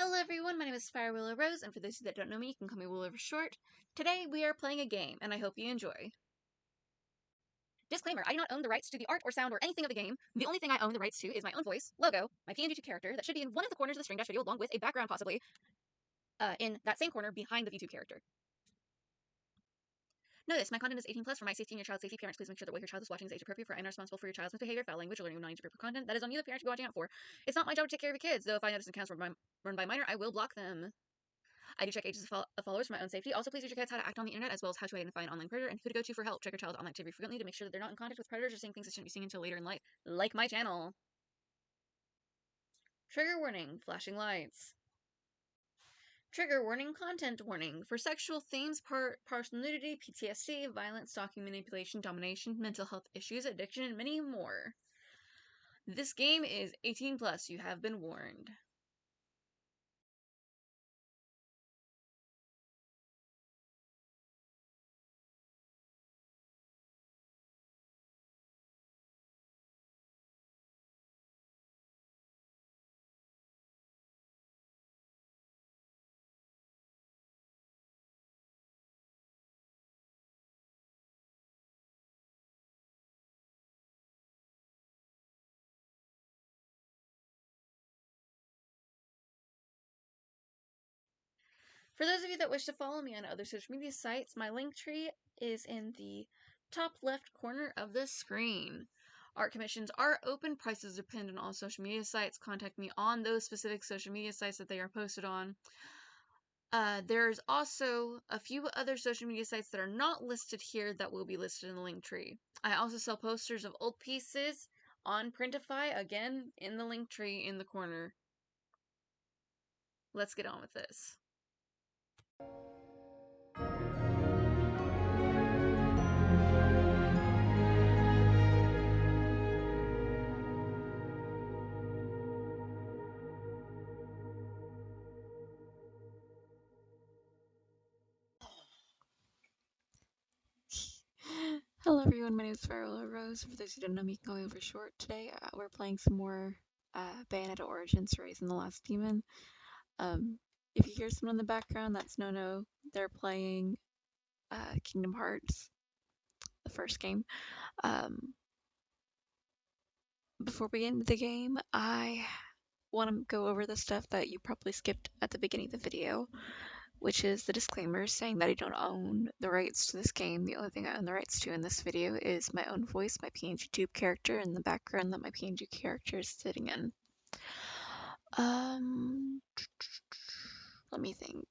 Hello everyone, my name is Fire Willow Rose, and for those of you that don't know me, you can call me Willow for short. Today we are playing a game, and I hope you enjoy. Disclaimer, I do not own the rights to the art or sound or anything of the game. The only thing I own the rights to is my own voice, logo, my PNG character that should be in one of the corners of the String Dash video along with a background possibly, in that same corner behind the VTube character. Notice, my content is 18 plus. For my safety and your child's safety, parents, please make sure that what your child is watching is age appropriate for and are responsible for your child's misbehavior, foul language, or learning of non-age-appropriate content. That is on you, the parent, to be watching out for. It's not my job to take care of your kids, though if I notice accounts run by minor, I will block them. I do check ages of followers for my own safety. Also, please teach your kids how to act on the internet, as well as how to identify an online predator and who to go to for help. Check your child's online activity frequently to make sure that they're not in contact with predators or saying things they shouldn't be seeing until later in life, like my channel. Trigger warning, flashing lights. Trigger warning, content warning. For sexual themes, partial nudity, PTSD, violence, stalking, manipulation, domination, mental health issues, addiction, and many more. This game is 18 plus. You have been warned. For those of you that wish to follow me on other social media sites, my link tree is in the top left corner of the screen. Art commissions are open, prices are pinned on all social media sites. Contact me on those specific social media sites that they are posted on. There's also a few other social media sites that are not listed here that will be listed in the link tree. I also sell posters of old pieces on Printify, again, in the link tree in the corner. Let's get on with this. Hello everyone, my name is Farrell Rose. For those who don't know me, going over short today. We're playing some more Bayonetta Origins, Cereza and the Last Demon. If you hear someone in the background, that's no. They're playing Kingdom Hearts, the first game. Before we get into the game, I want to go over the stuff that you probably skipped at the beginning of the video, which is the disclaimer saying that I don't own the rights to this game. The only thing I own the rights to in this video is my own voice, my PNG tube character, and the background that my PNG character is sitting in. Let me think.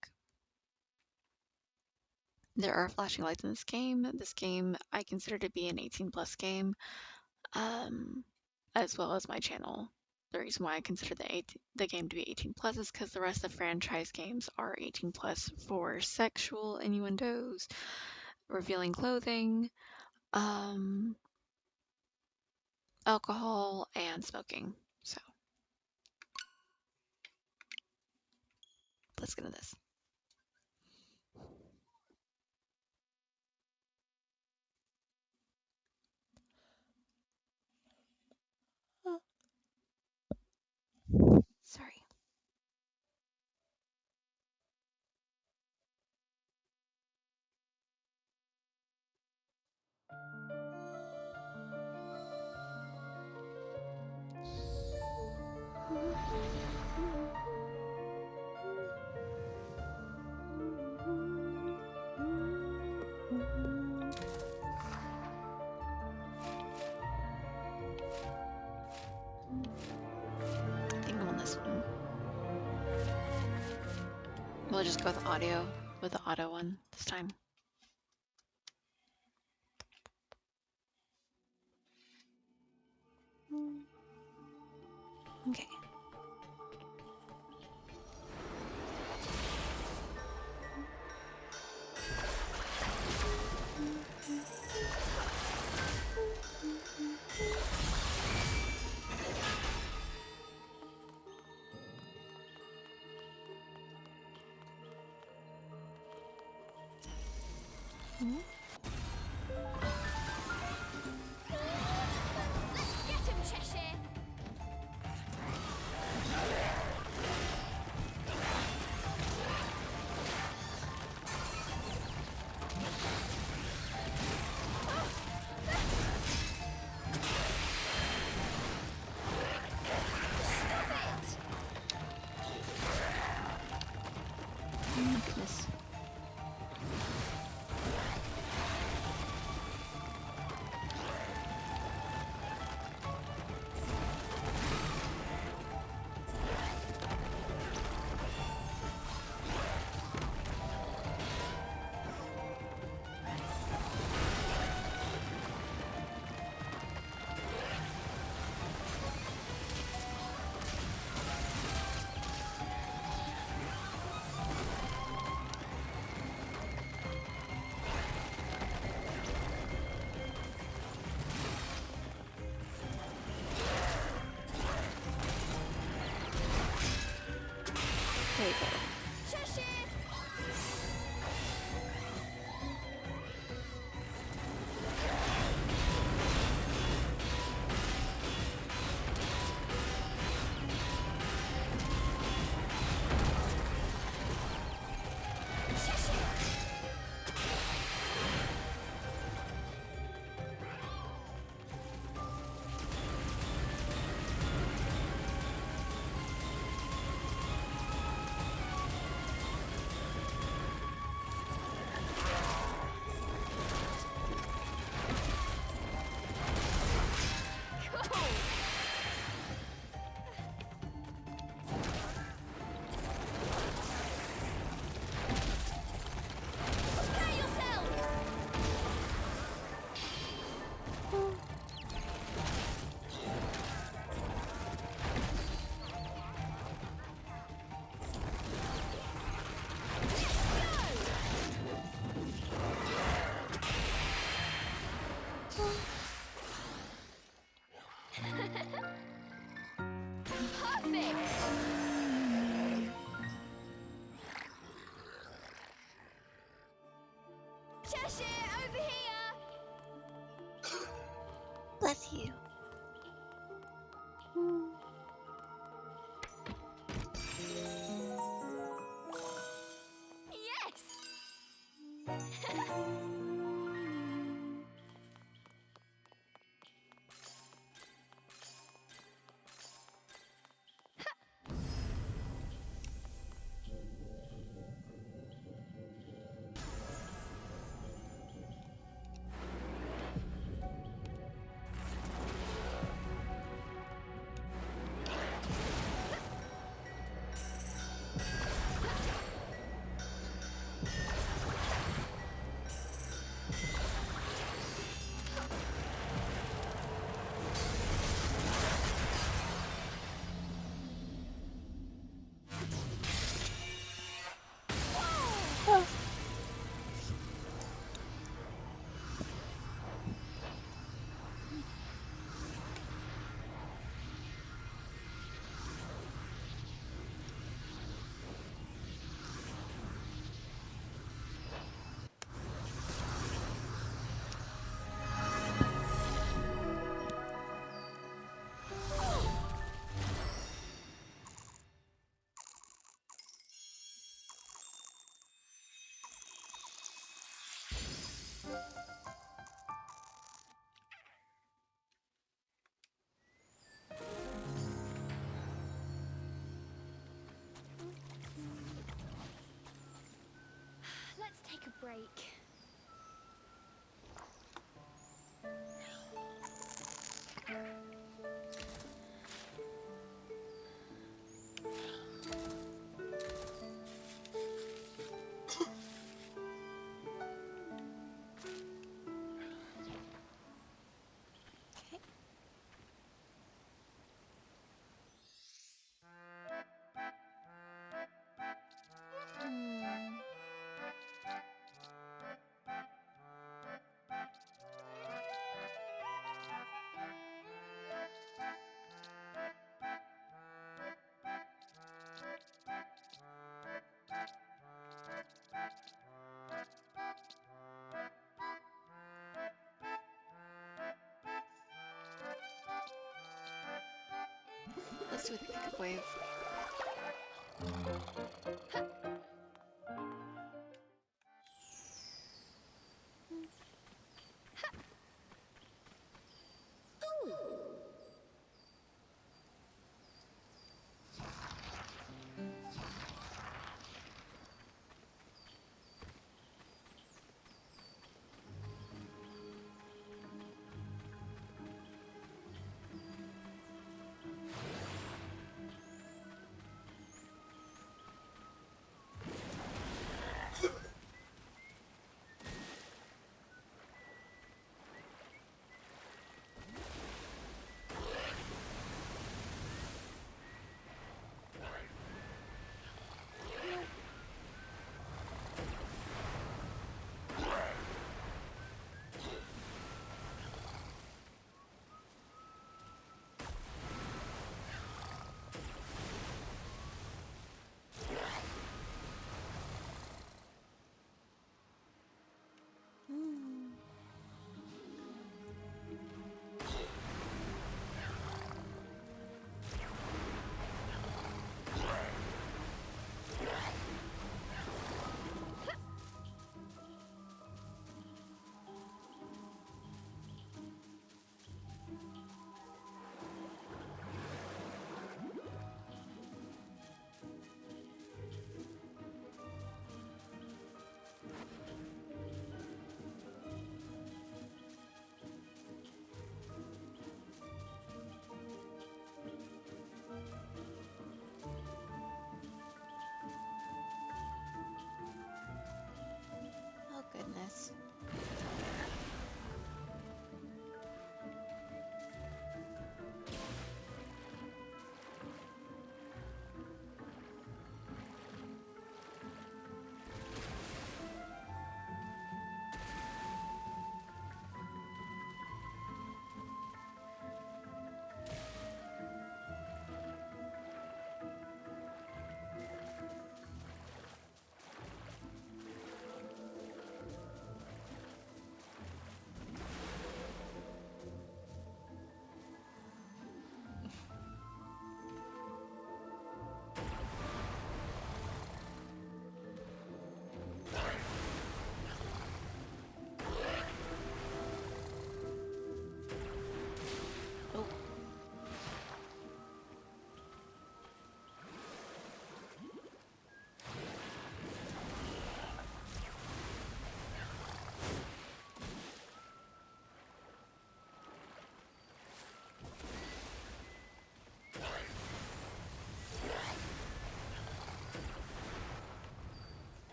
There are flashing lights in this game. This game I consider to be an 18 plus game, as well as my channel. The reason why I consider the game to be 18 plus is because the rest of the franchise games are 18 plus for sexual innuendos, revealing clothing, alcohol, and smoking. So let's get into this. Sorry. I think I'm on this one. We'll just go with the auto one this time. Okay. Get him, Cheshire! my goodness. There you go. Cheshire, over here! Bless you. Yes! Let's take a break. Let's do the pickup wave.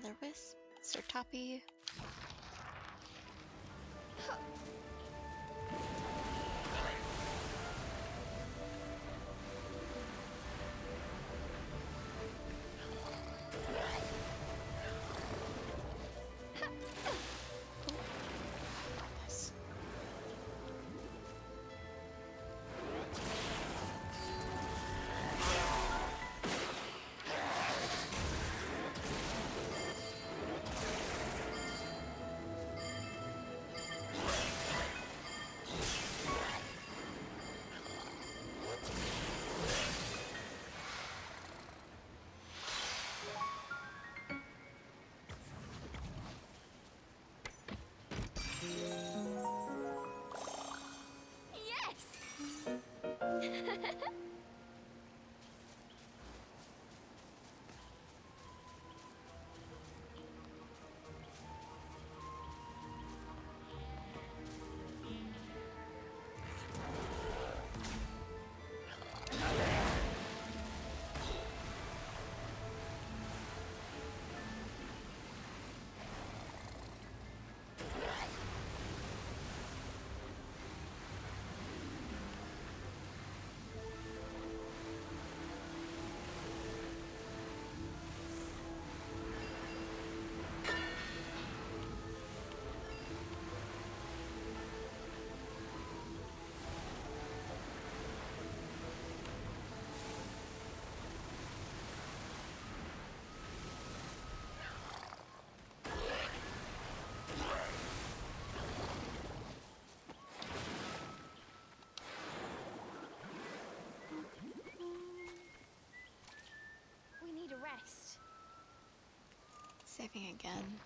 Another wisp. Sir Toppy. Yes. Yes! We need a rest. Saving again.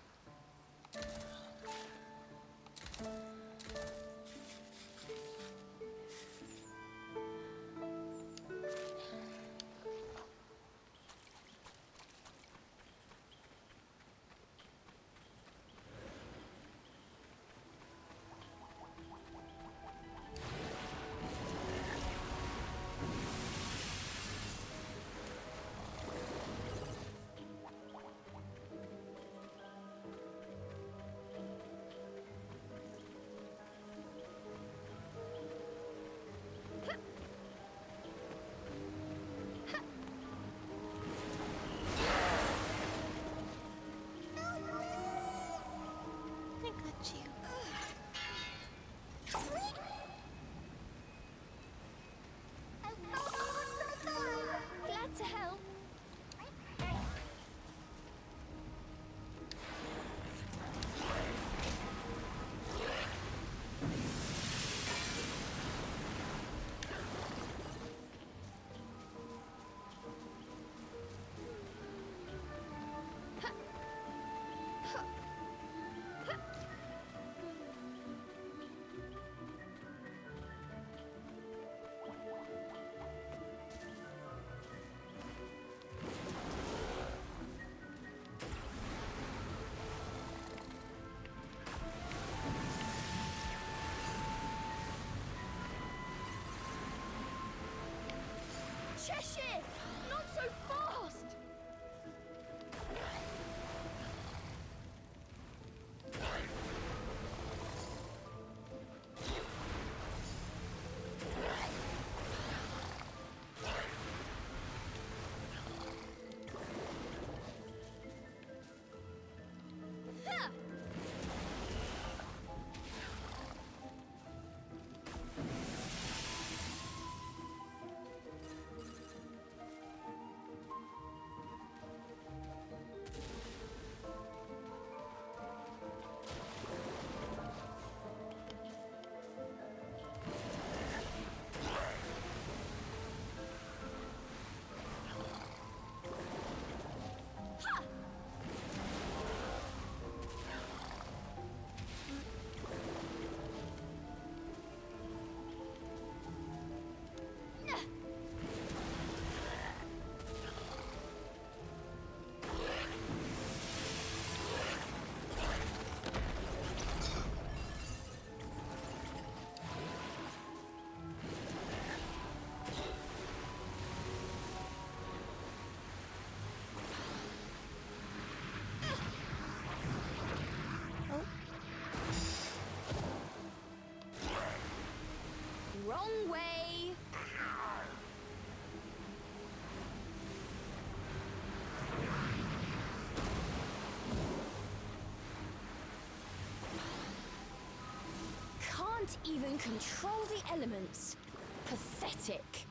can't even control the elements. Pathetic.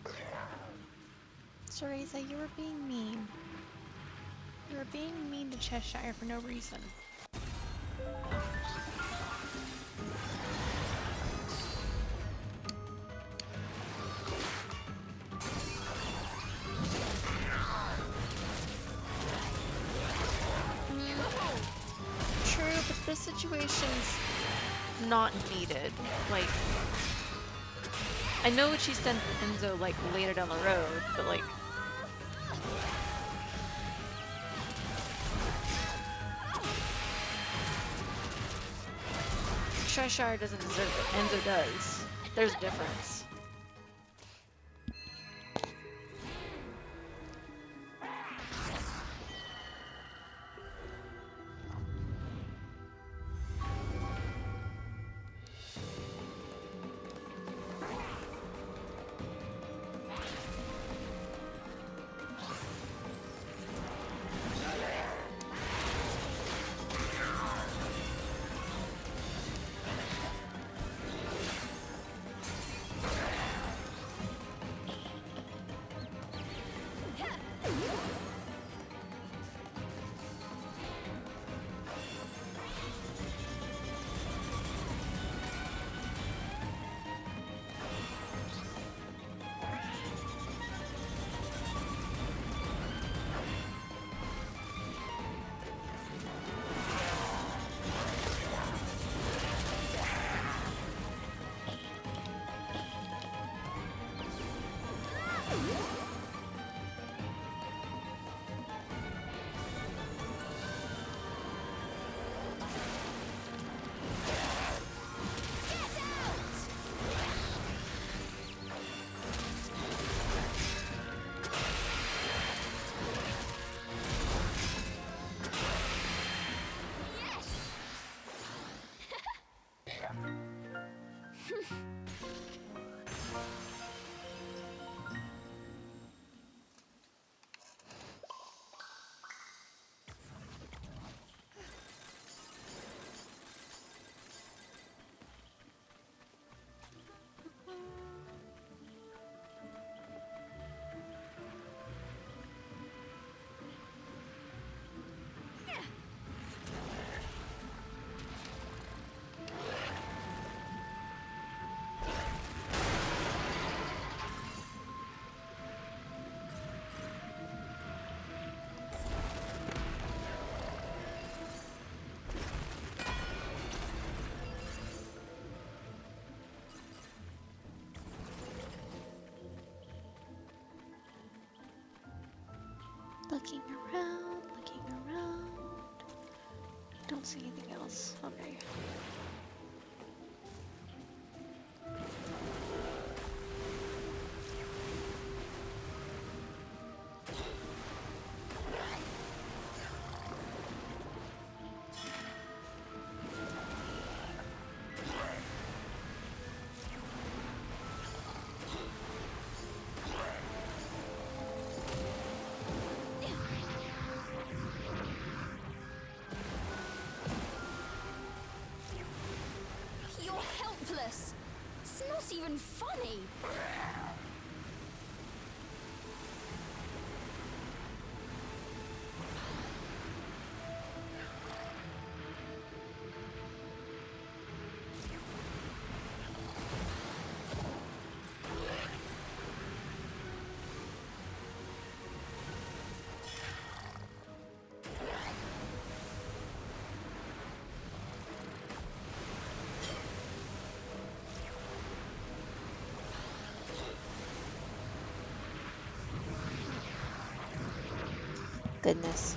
Cereza, you were being mean. You were being mean to Cheshire for no reason. True, but this situation's not needed. Like, I know what she sent Enzo like later down the road, but like, Cheshire doesn't deserve it. Enzo does. There's a difference. Looking around, looking around. Don't see anything else. Okay. You're helpless. It's not even funny. Goodness.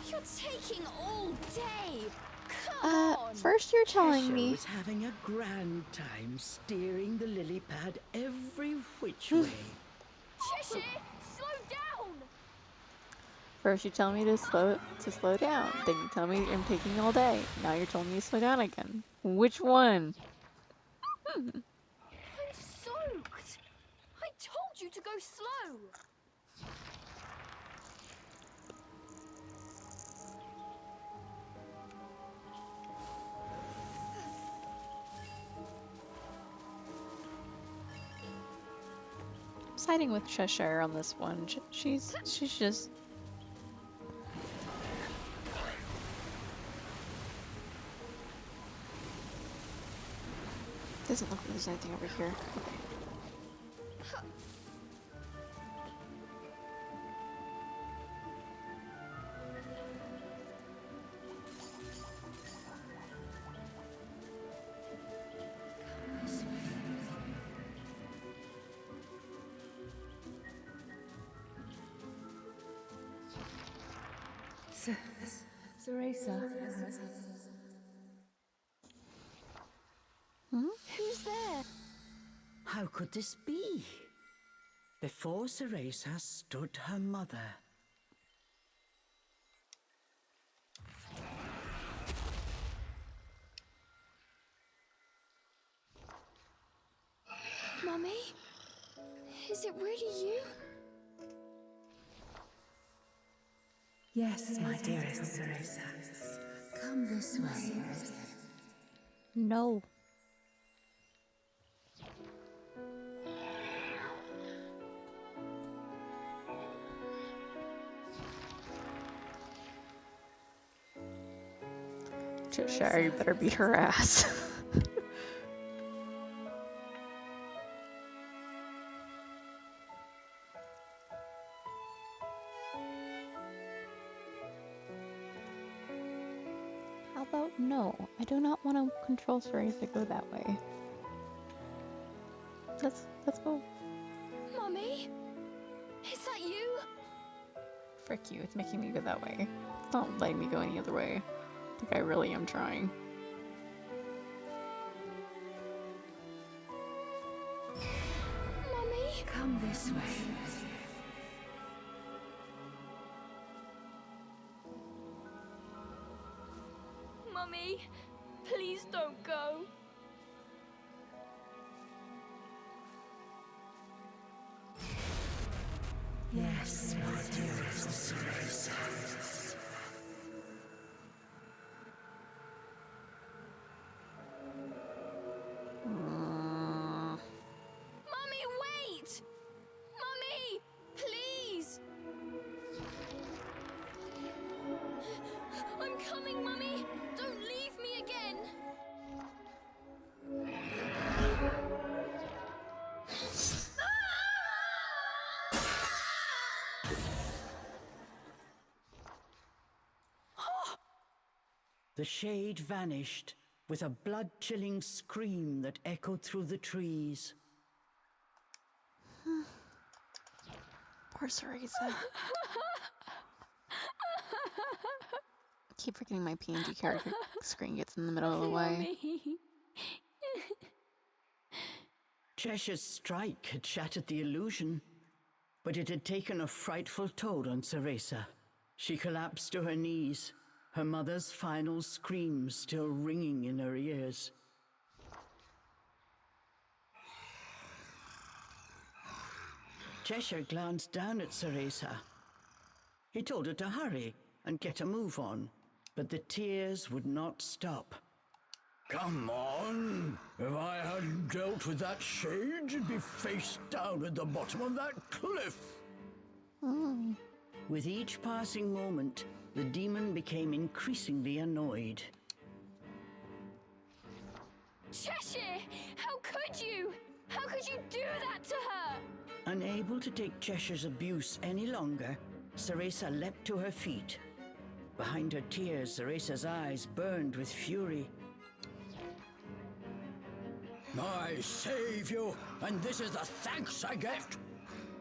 You're taking all day. Come on. First you're telling Cheshire me. was having a grand time steering the lily pad every which way. Cheshire, slow down. First you tell me to slow down. Then you tell me I'm taking all day. Now you're telling me to slow down again. Which one? I'm soaked. I told you to go slow. siding with Cheshire on this one. She's just... Doesn't look like there's anything over here. Okay. Cereza. Who's there? How could this be? Before Cereza stood her mother. Mummy? Is it really you? Yes, my dearest Cereza. Come this way. No. Cheshire, you better beat her ass. How about no? I do not want to control Cereza to go that way. Let's go. Mummy? Is that you? Frick you, it's making me go that way. It's not letting me go any other way. Like I really am trying. Mummy? Come this way. Mummy, please don't go. Yes, my dearest Cereza. Mummy, wait! Mummy, please! I'm coming, Mummy! Don't leave me again! The shade vanished with a blood-chilling scream that echoed through the trees. Poor Cereza. Keep forgetting my PNG character screen gets in the middle of the way. Mummy. Cheshire's strike had shattered the illusion, but it had taken a frightful toll on Cereza. She collapsed to her knees, her mother's final scream still ringing in her ears. Cheshire glanced down at Cereza. He told her to hurry and get a move on, but the tears would not stop. Come on! If I hadn't dealt with that shade, you'd be face down at the bottom of that cliff! With each passing moment, the demon became increasingly annoyed. Cheshire! How could you? How could you do that to her? Unable to take Cheshire's abuse any longer, Cereza leapt to her feet. Behind her tears, Cereza's eyes burned with fury. I save you, and this is the thanks I get?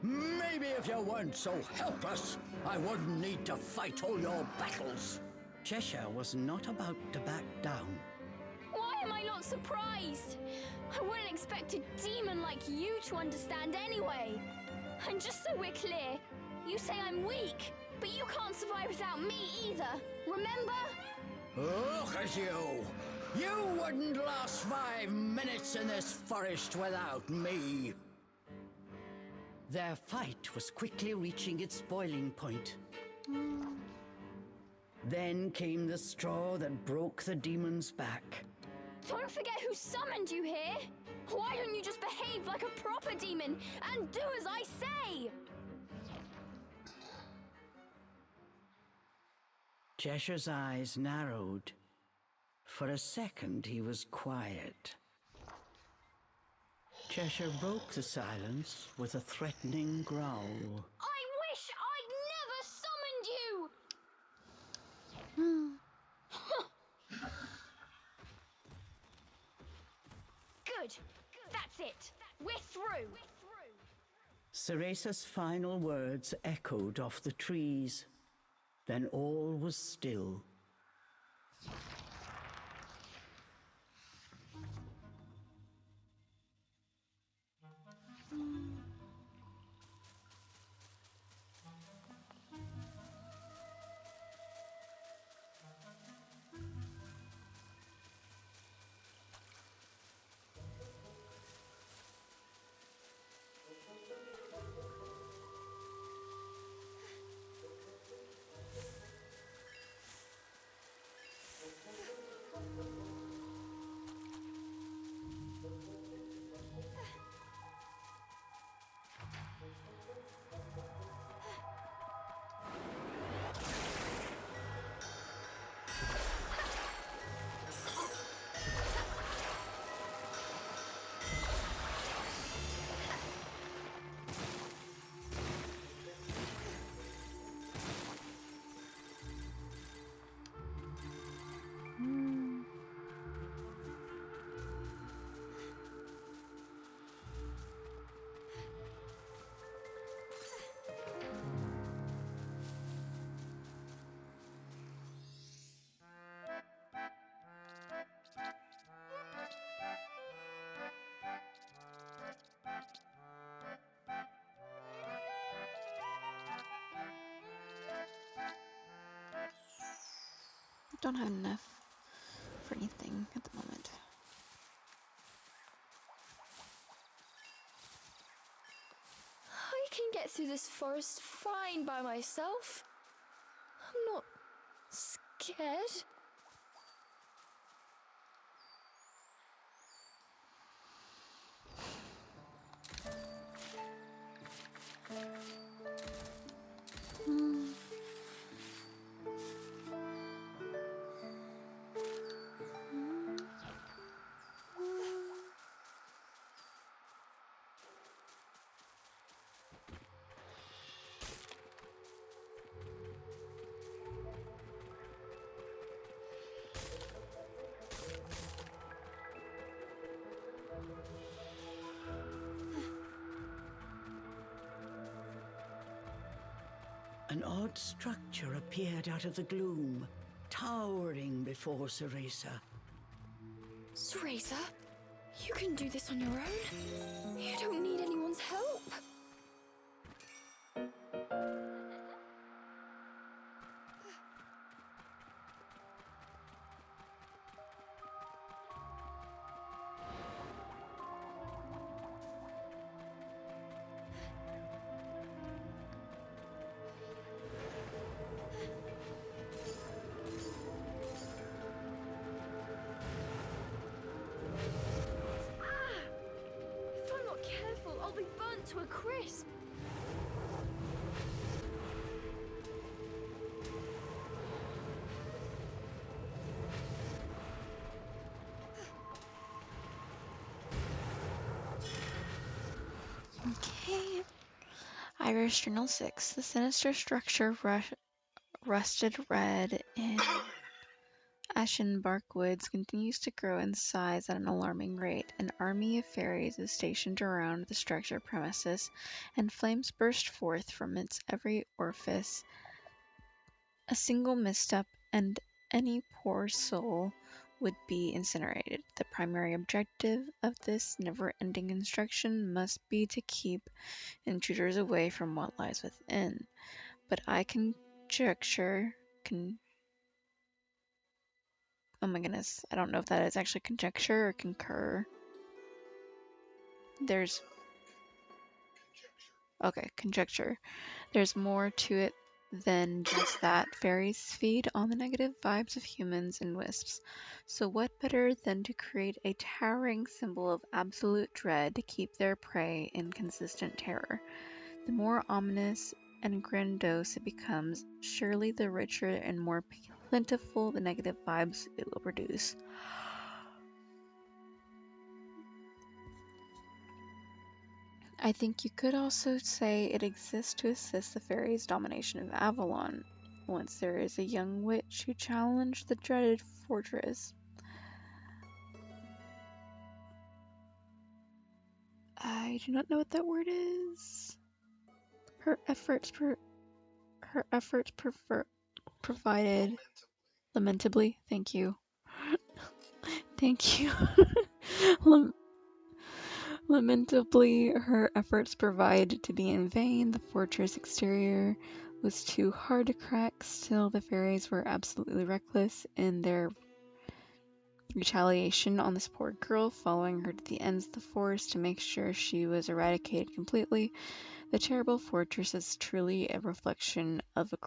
Maybe if you weren't so helpless, I wouldn't need to fight all your battles. Cheshire was not about to back down. Why am I not surprised? I wouldn't expect a demon like you to understand anyway. And just so we're clear, you say I'm weak, but you can't survive without me either, remember? Look at you! You wouldn't last 5 minutes in this forest without me! Their fight was quickly reaching its boiling point. Then came the straw that broke the demon's back. Don't forget who summoned you here! Why don't you just behave like a proper demon and do as I say? Cheshire's eyes narrowed. For a second, he was quiet. Cheshire broke the silence with a threatening growl. I wish I'd never summoned you! Hmm. Good. That's it. We're through. Cereza's final words echoed off the trees. Then all was still. I don't have enough for anything at the moment. I can get through this forest fine by myself. I'm not scared. Hmm. An odd structure appeared out of the gloom, towering before Cereza. Cereza, you can do this on your own. You don't need anyone's help. If I'm not careful, I'll be burnt to a crisp. Okay. Irish Journal 6. The sinister structure rusted red in ashen bark woods continues to grow in size at an alarming rate. An army of fairies is stationed around the structure premises, and flames burst forth from its every orifice. A single misstep, and any poor soul would be incinerated. The primary objective of this never-ending construction must be to keep intruders away from what lies within. But I oh my goodness, I don't know if that is actually conjecture or concur. Okay, conjecture. There's more to it than just that. Fairies feed on the negative vibes of humans and wisps. So what better than to create a towering symbol of absolute dread to keep their prey in consistent terror? The more ominous and grandiose it becomes, surely the richer and more plentiful the negative vibes it will produce. I think you could also say it exists to assist the fairies' domination of Avalon. Once there is a young witch who challenged the dreaded fortress. I do not know what that word is. Her efforts provided lamentably. Thank you. Thank you. Lamentably, her efforts proved to be in vain. The fortress exterior was too hard to crack. Still, the fairies were absolutely reckless in their retaliation on this poor girl, following her to the ends of the forest to make sure she was eradicated completely. The terrible fortress is truly a reflection of the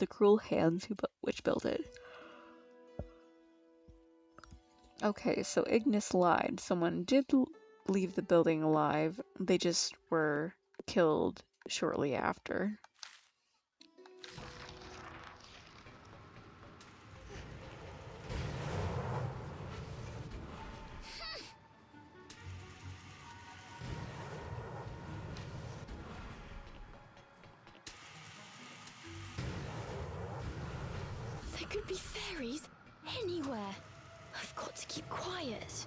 cruel hands which built it. Okay, so Ignis lied. Someone did leave the building alive. They just were killed shortly after. There could be fairies anywhere. I've got to keep quiet.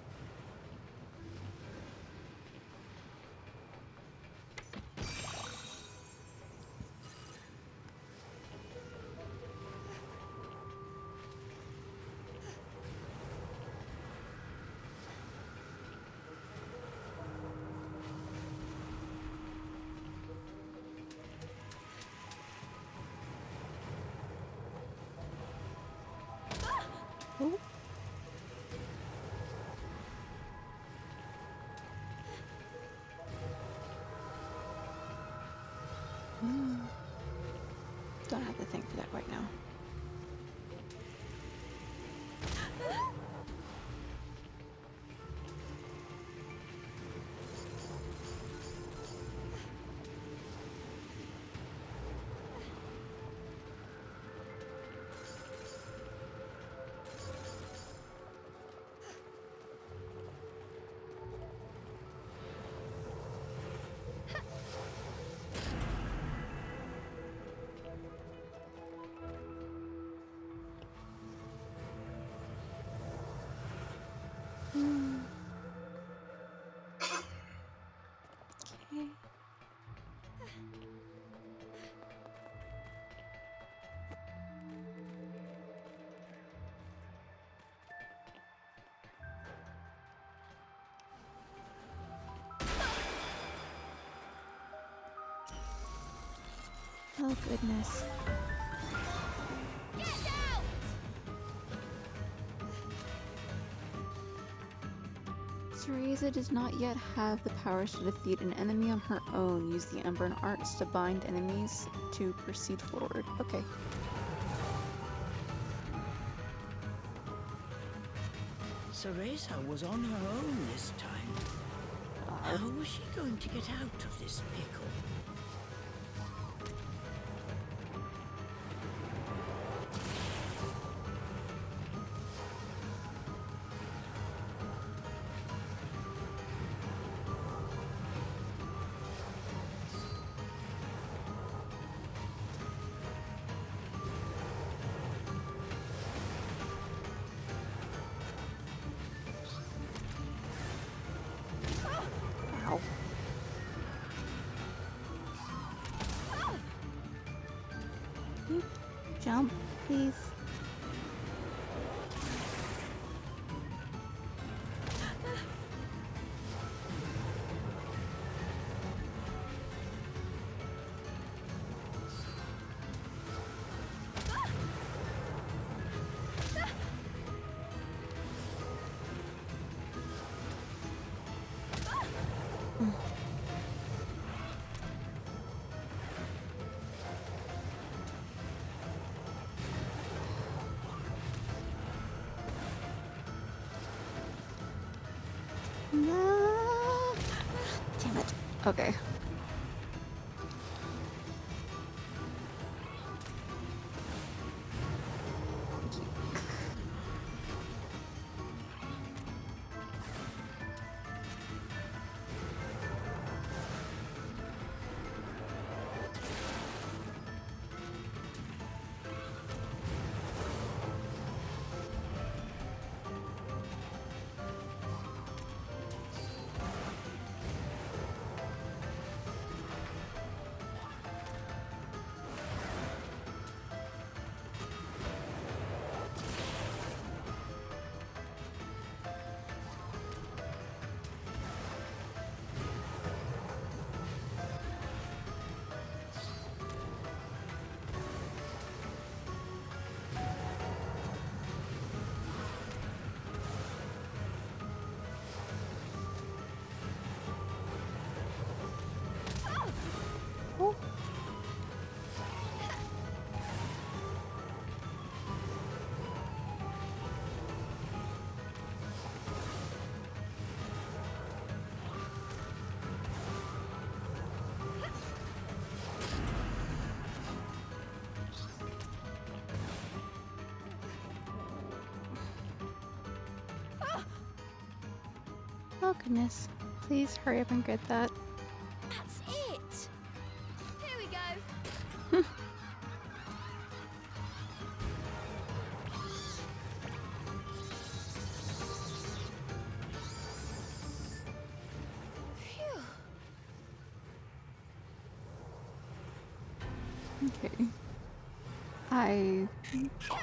Oh. Don't have to think for that right now. Okay. Oh goodness. Get out! Cereza does not yet have the powers to defeat an enemy on her own. Use the Unburn Arts to bind enemies to proceed forward. Okay. Cereza was on her own this time. How was she going to get out of this pickle? Ow. You jump, please. Okay. Oh. Oh goodness. Please hurry up and get that. That's it! Here we go. Phew. Okay. I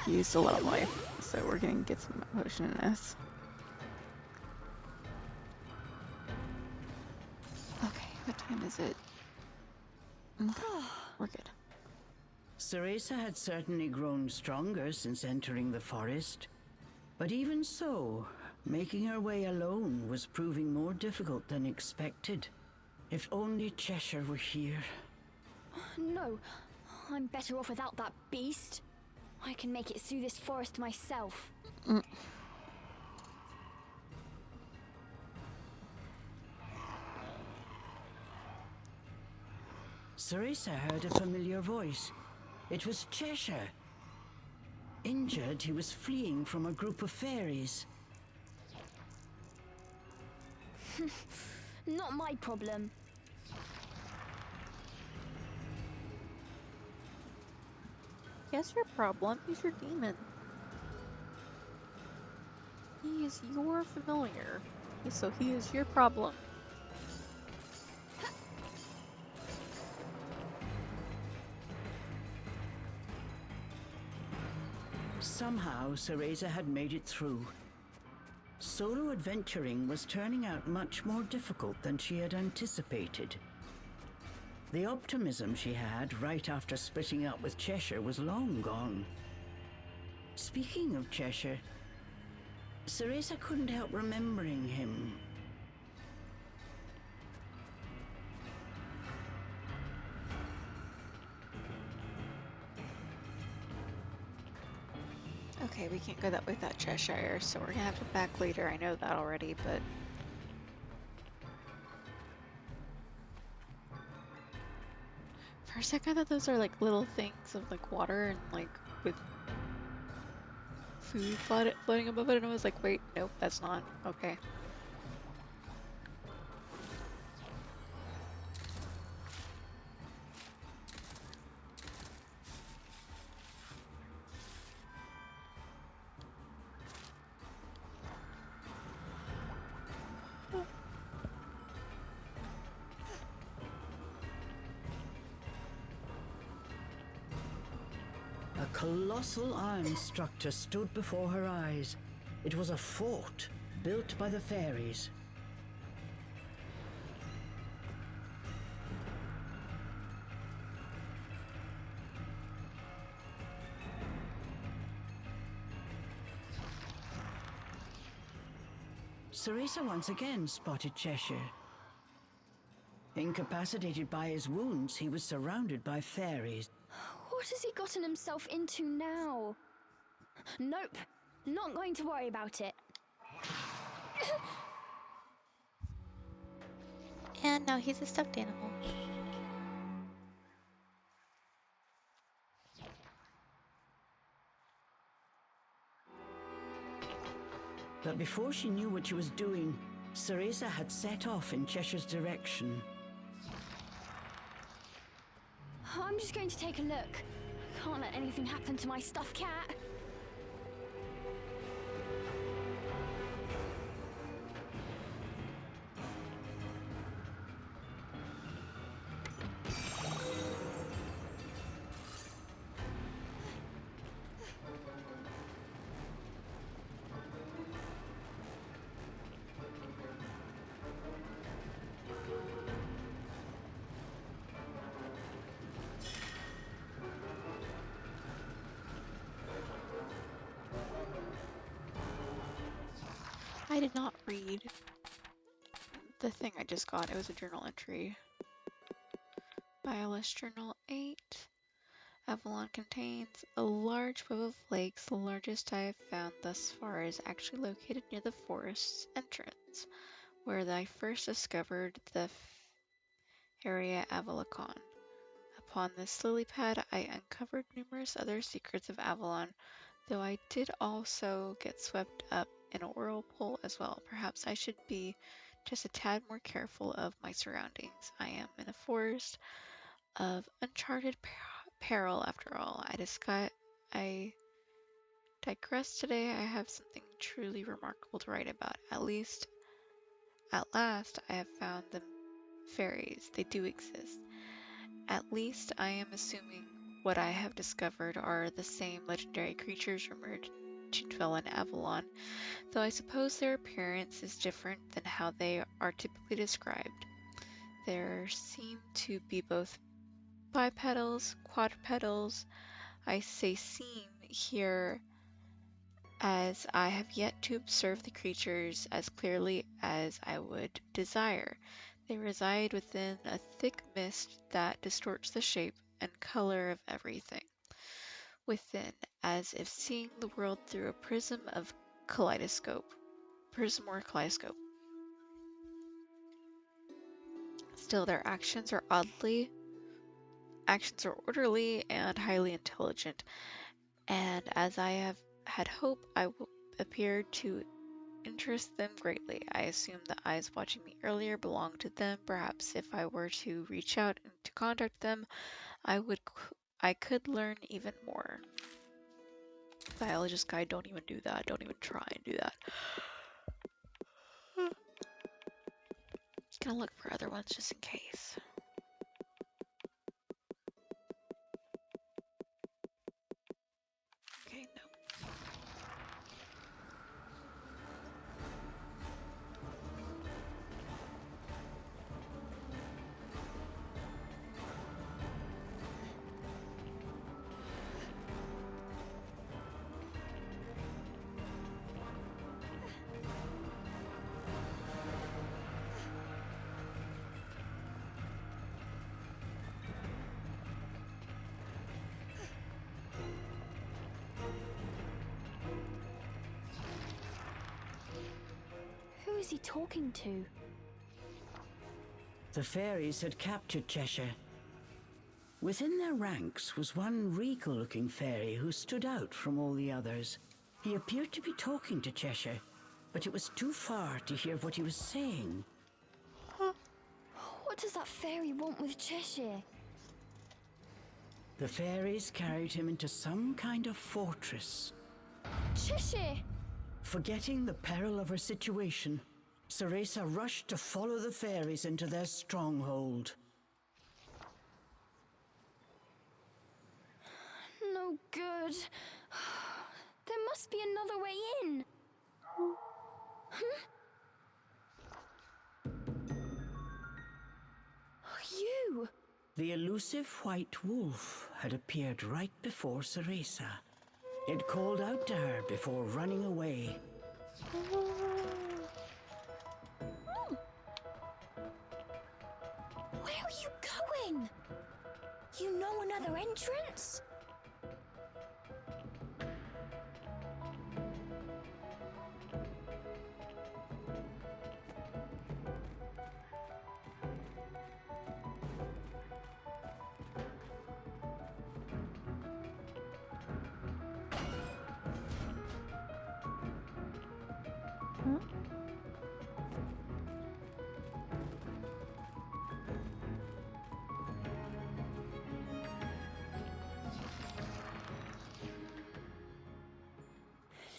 used a lot of life, so we're gonna get some potion in this. Okay, what time is it? Okay, we're good. Cereza had certainly grown stronger since entering the forest. But even so, making her way alone was proving more difficult than expected. If only Cheshire were here. No, I'm better off without that beast. I can make it through this forest myself. Cereza heard a familiar voice. It was Cheshire. Injured, he was fleeing from a group of fairies. Not my problem. Guess your problem is your demon. He is your familiar, so he is your problem. Somehow, Cereza had made it through. Solo adventuring was turning out much more difficult than she had anticipated. The optimism she had right after splitting up with Cheshire was long gone. Speaking of Cheshire, Cereza couldn't help remembering him. Okay, we can't go that way without Cheshire, so we're gonna have to back later. I know that already, but... For a second, I thought those are like little things of like water and like with food floating above it, and I was like, wait, nope, that's not. Okay. A colossal iron structure stood before her eyes. It was a fort built by the fairies. Cereza once again spotted Cheshire. Incapacitated by his wounds, he was surrounded by fairies. What has he gotten himself into now? Nope, not going to worry about it. And now he's a stuffed animal. But before she knew what she was doing, Cereza had set off in Cheshire's direction. I'm just going to take a look. Can't let anything happen to my stuffed cat. I did not read the thing I just got. It was a journal entry. Biolist Journal 8. Avalon contains a large web of lakes. The largest I have found thus far is actually located near the forest's entrance, where I first discovered the area Avalakon. Upon this lily pad, I uncovered numerous other secrets of Avalon, though I did also get swept up in a whirlpool as well. Perhaps I should be just a tad more careful of my surroundings. I am in a forest of uncharted peril after all. I digress today. I have something truly remarkable to write about. At last, I have found the fairies. They do exist. At least I am assuming what I have discovered are the same legendary creatures rumored to dwell in Avalon, though I suppose their appearance is different than how they are typically described. There seem to be both bipedals, quadrupedals. I say seem here as I have yet to observe the creatures as clearly as I would desire. They reside within a thick mist that distorts the shape and color of everything within, as if seeing the world through a prism or kaleidoscope. Still, their actions are orderly and highly intelligent, and as I have had hope, I will appear to interest them greatly. I assume the eyes watching me earlier belonged to them. Perhaps if I were to reach out and to contact them, I could learn even more. Biologist guide, don't even do that. Don't even try and do that. Gonna look for other ones just in case. Okay, no. Who is he talking to? The fairies had captured Cheshire. Within their ranks was one regal-looking fairy who stood out from all the others. He appeared to be talking to Cheshire, but it was too far to hear what he was saying. What does that fairy want with Cheshire? The fairies carried him into some kind of fortress. Cheshire! Forgetting the peril of her situation, Cereza rushed to follow the fairies into their stronghold. No good. There must be another way in. You! The elusive white wolf had appeared right before Cereza. It called out to her before running away. Where are you going? You know another entrance?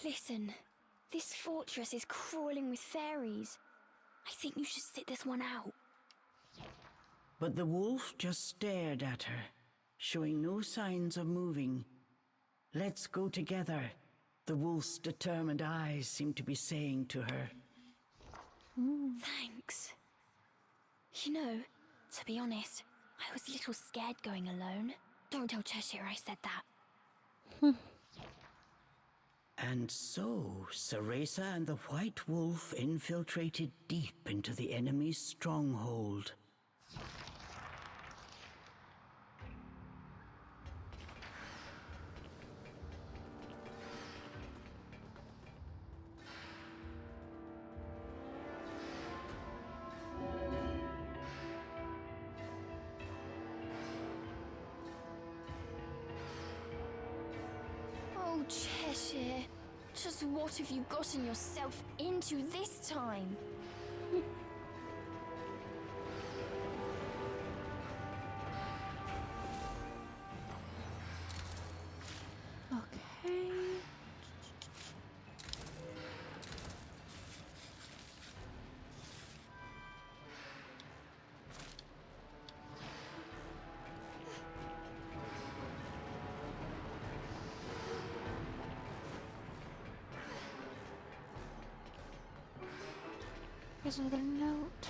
Listen, this fortress is crawling with fairies. I think you should sit this one out. But the wolf just stared at her, showing no signs of moving. "Let's go together," the wolf's determined eyes seemed to be saying to her. Thanks. You know, to be honest, I was a little scared going alone. Don't tell Cheshire I said that. And so, Cereza and the White Wolf infiltrated deep into the enemy's stronghold. Oh, Cheshire. Just what have you gotten yourself into this time? Okay. Here's another note.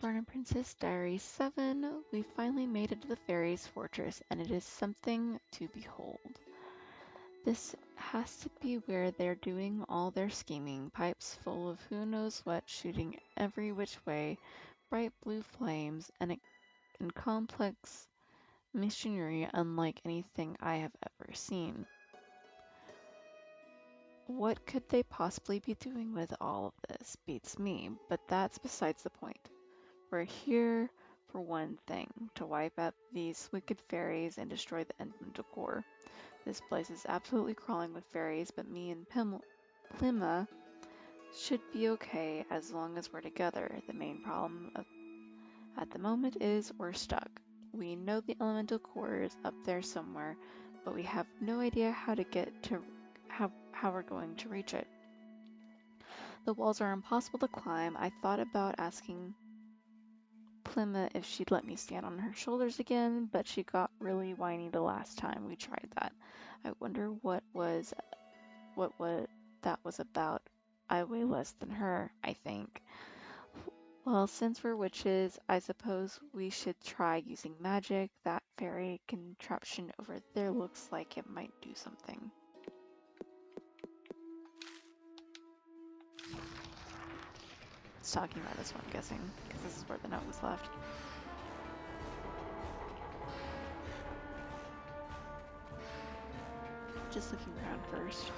Barnum Princess Diary 7. We finally made it to the fairies' fortress, and it is something to behold. This has to be where they're doing all their scheming, pipes full of who knows what shooting every which way, bright blue flames, and complex machinery unlike anything I have ever seen. What could they possibly be doing with all of this? Beats me, but that's besides the point. We're here for one thing, to wipe out these wicked fairies and destroy the elemental core. This place is absolutely crawling with fairies, but me and Plima should be okay as long as we're together. The main problem at the moment is we're stuck. We know the elemental core is up there somewhere, but we have no idea how to get to how we're going to reach it. The walls are impossible to climb. I thought about asking Plima if she'd let me stand on her shoulders again, but she got really whiny the last time we tried that. I wonder what that was about. I weigh less than her, I think. Well, since we're witches, I suppose we should try using magic. That fairy contraption over there looks like it might do something. It's talking about this one, I'm guessing, because this is where the note was left. Just looking around first.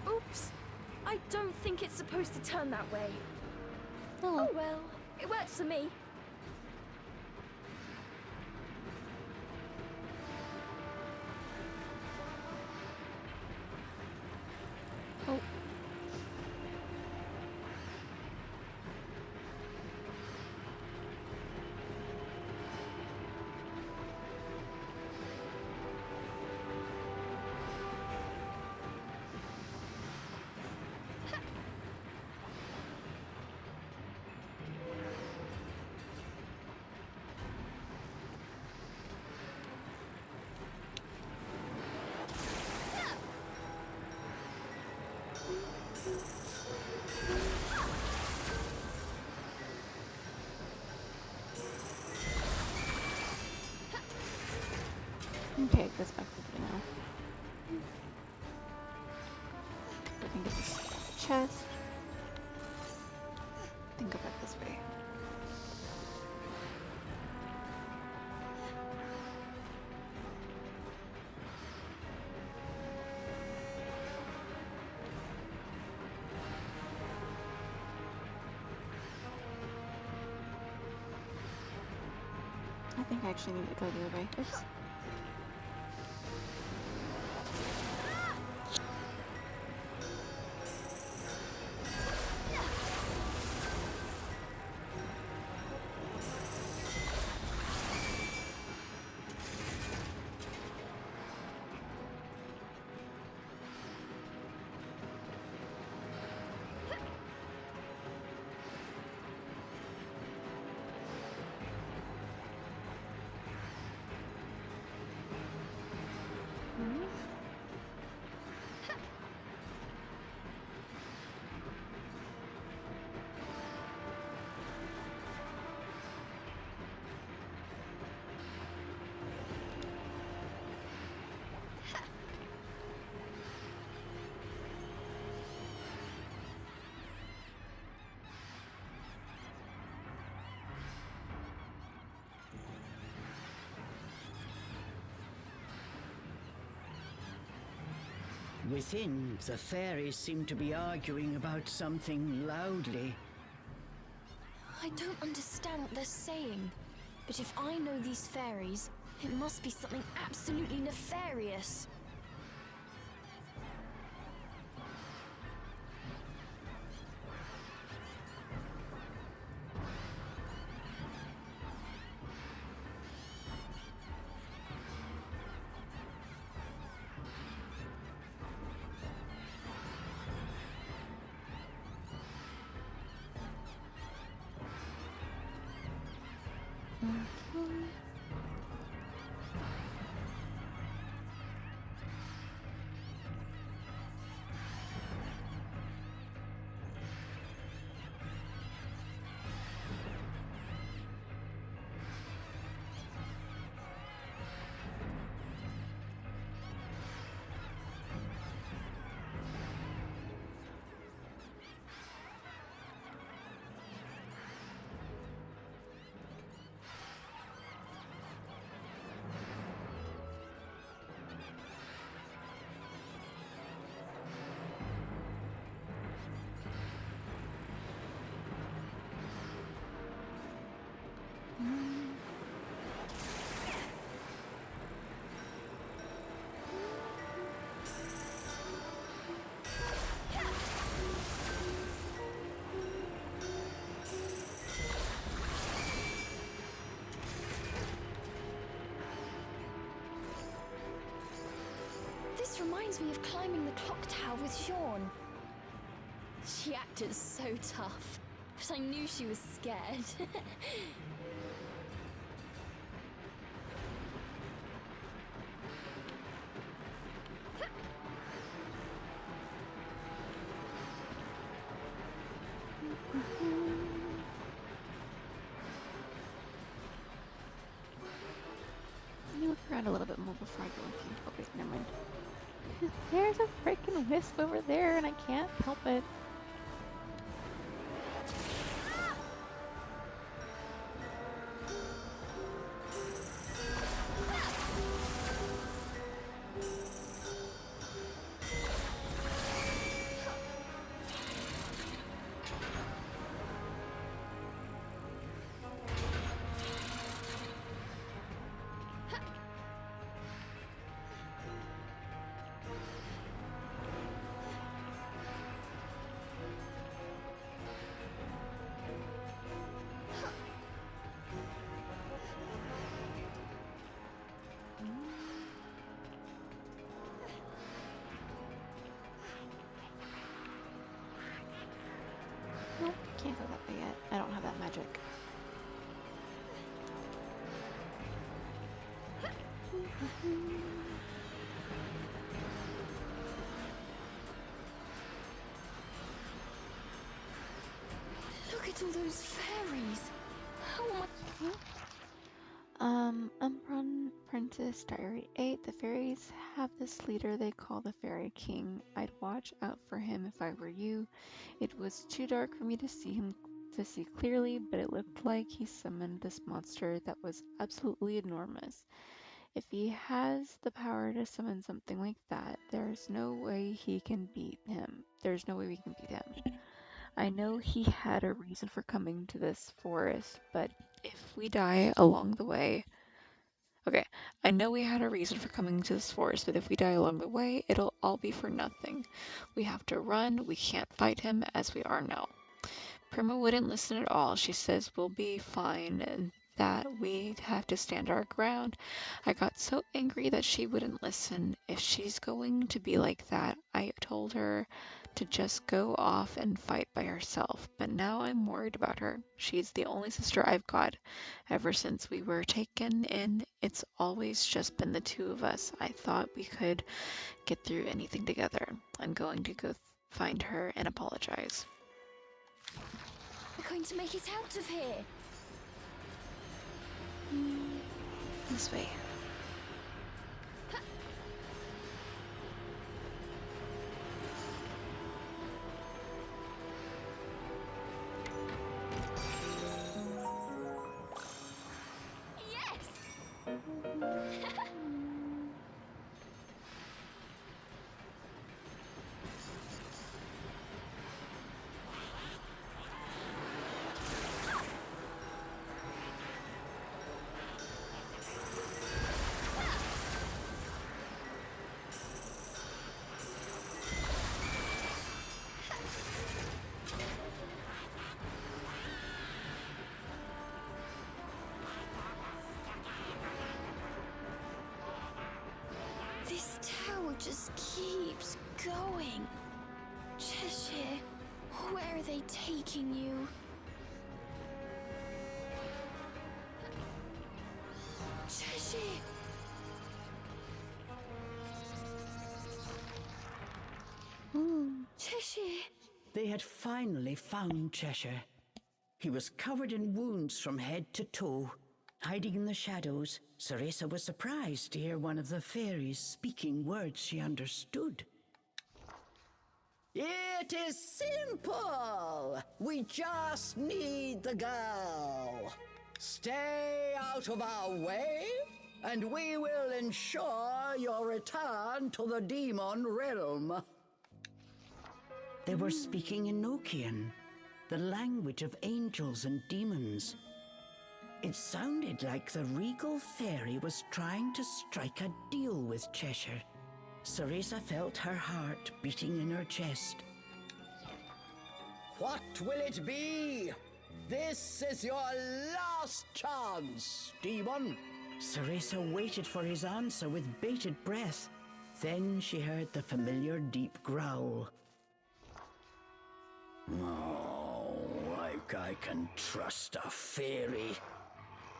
Oops. I don't think it's supposed to turn that way. Oh, Oh well, it works for me. oh. Okay, it goes back to the now. We can get this chest. Then go back this way. I think I actually need to go the other way. Oops. Within, the fairies seem to be arguing about something loudly. I don't understand what they're saying. But if I know these fairies, it must be something absolutely nefarious. This reminds me of climbing the clock tower with Sean. She acted so tough, but I knew she was scared. Let me look around a little bit more before I go with you. Oh wait, never mind. There's a freaking wisp over there and I can't help it. Nope, can't go that way yet. I don't have that magic. Look at all those fairies. How am I... Umbron Princess, Diary 8. The fairies have this leader they call the Fairy King. I'd watch out for him if I were you. It was too dark for me to see clearly, but it looked like he summoned this monster that was absolutely enormous. If he has the power to summon something like that, there's no way he can beat him. There's no way we can beat him. I know he had a reason for coming to this forest, but if we die along the way, okay, I know we had a reason for coming to this forest, but if we die along the way, it'll all be for nothing. We have to run, we can't fight him as we are now. Prima wouldn't listen at all. She says we'll be fine and that we have to stand our ground. I got so angry that she wouldn't listen. If she's going to be like that, I told her to just go off and fight by herself. But now I'm worried about her. She's the only sister I've got. Ever since we were taken in, it's always just been the two of us. I thought we could get through anything together. I'm going to go find her and apologize. We're going to make it out of here. This way. Yes! This tower just keeps going. Cheshire, where are they taking you? Cheshire! Cheshire! They had finally found Cheshire. He was covered in wounds from head to toe. Hiding in the shadows, Cereza was surprised to hear one of the fairies speaking words she understood. It is simple. We just need the girl. Stay out of our way, and we will ensure your return to the demon realm. They were speaking in Nokian, the language of angels and demons. It sounded like the regal fairy was trying to strike a deal with Cheshire. Cereza felt her heart beating in her chest. What will it be? This is your last chance, demon. Cereza waited for his answer with bated breath. Then she heard the familiar deep growl. Oh, like I can trust a fairy.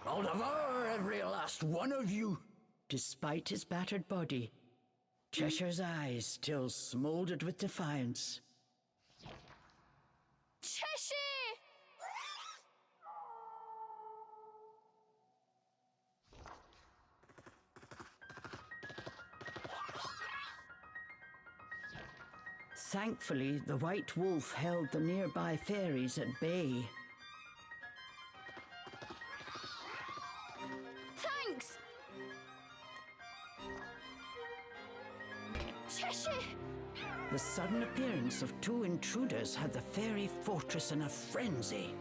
I'll devour every last one of you. Despite his battered body, Cheshire's eyes still smoldered with defiance. Cheshire! Thankfully, the white wolf held the nearby fairies at bay. Thanks! Cheshire! The sudden appearance of two intruders had the fairy fortress in a frenzy.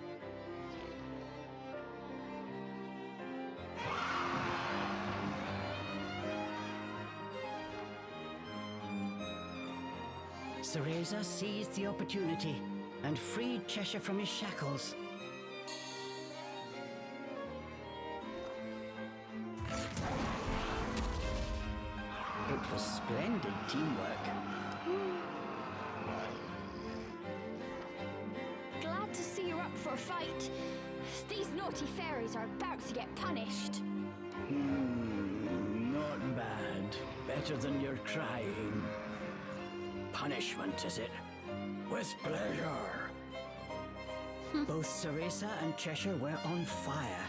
Cereza seized the opportunity and freed Cheshire from his shackles. It was splendid teamwork. Glad to see you're up for a fight. These naughty fairies are about to get punished. Not bad. Better than your crying. Punishment, is it? With pleasure. Both Cereza and Cheshire were on fire.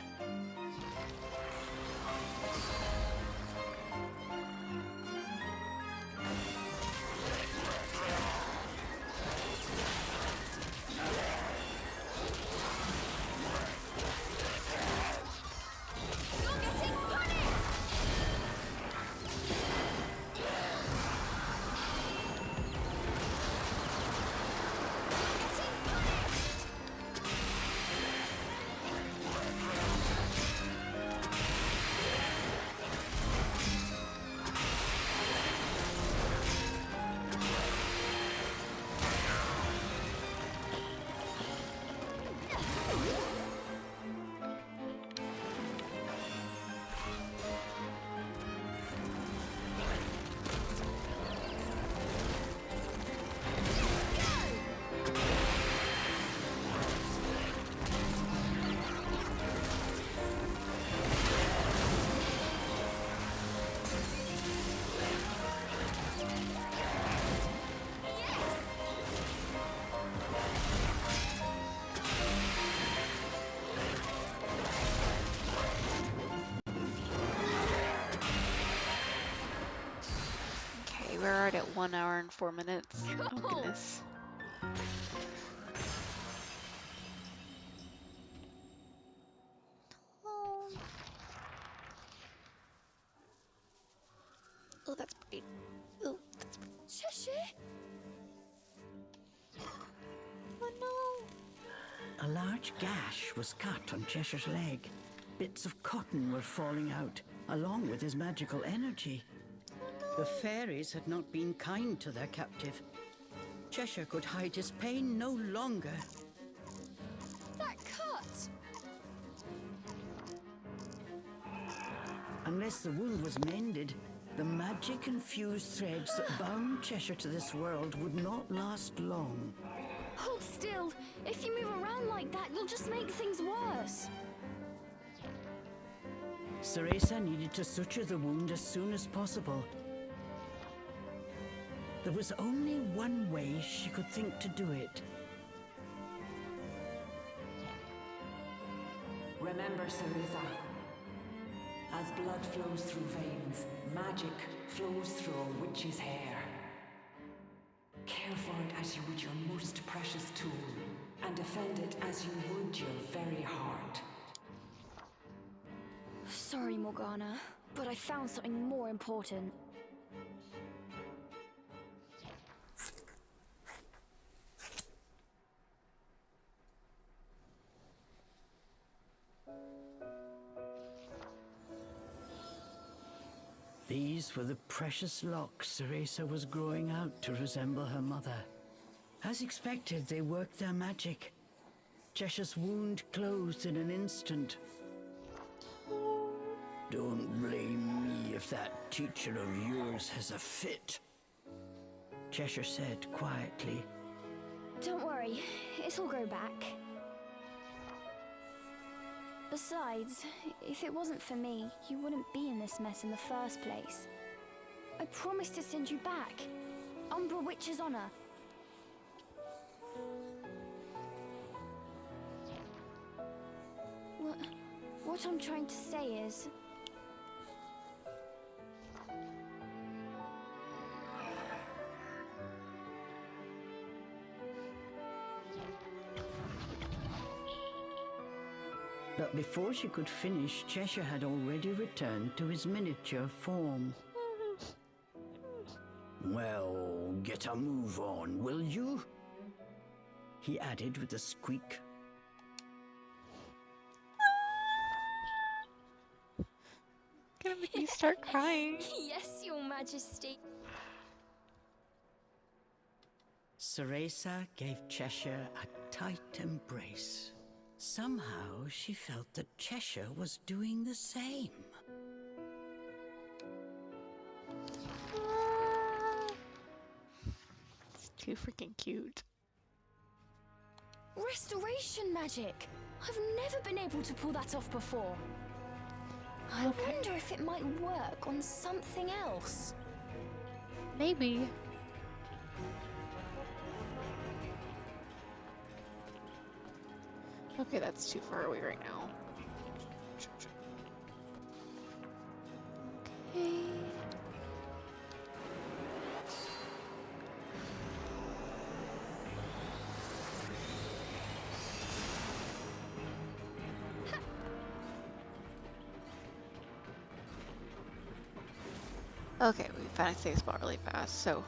we're already at 1 hour and 4 minutes. Oh Cool. goodness. Oh, oh that's bright. Oh, that's bright. Cheshire? Oh no. A large gash was cut on Cheshire's leg. Bits of cotton were falling out, along with his magical energy. The fairies had not been kind to their captive. Cheshire could hide his pain no longer. That cut! Unless the wound was mended, the magic-infused threads that bound Cheshire to this world would not last long. Hold still. If you move around like that, you'll just make things worse. Cereza needed to suture the wound as soon as possible. There was only one way she could think to do it. Remember, Cereza, as blood flows through veins, magic flows through a witch's hair. Care for it as you would your most precious tool, and defend it as you would your very heart. Sorry, Morgana, but I found something more important. These were the precious locks Cereza was growing out to resemble her mother. As expected, they worked their magic. Cheshire's wound closed in an instant. Don't blame me if that teacher of yours has a fit, Cheshire said quietly. Don't worry, it'll grow back. Besides, if it wasn't for me, you wouldn't be in this mess in the first place. I promised to send you back. Umbra Witch's honor. What I'm trying to say is... But before she could finish, Cheshire had already returned to his miniature form. Well, get a move on, will you? He added with a squeak. Gonna make me start crying. Yes, Your Majesty. Cereza gave Cheshire a tight embrace. Somehow she felt that Cheshire was doing the same. It's too freaking cute. Restoration magic! I've never been able to pull that off before. I Okay. wonder if it might work on something else. Maybe. Okay, that's too far away right now. Okay. Okay, we found a safe spot really fast, so.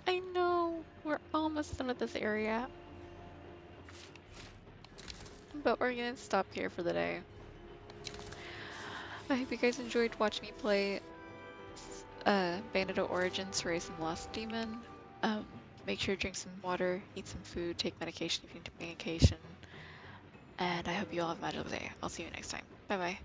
I know, we're almost done with this area. But we're gonna stop here for the day. I hope you guys enjoyed watching me play Bayonetta Origins Cereza and the Lost Demon. Make sure to drink some water, eat some food, take medication if you need to take medication. And I hope you all have a magical day. I'll see you next time. Bye bye.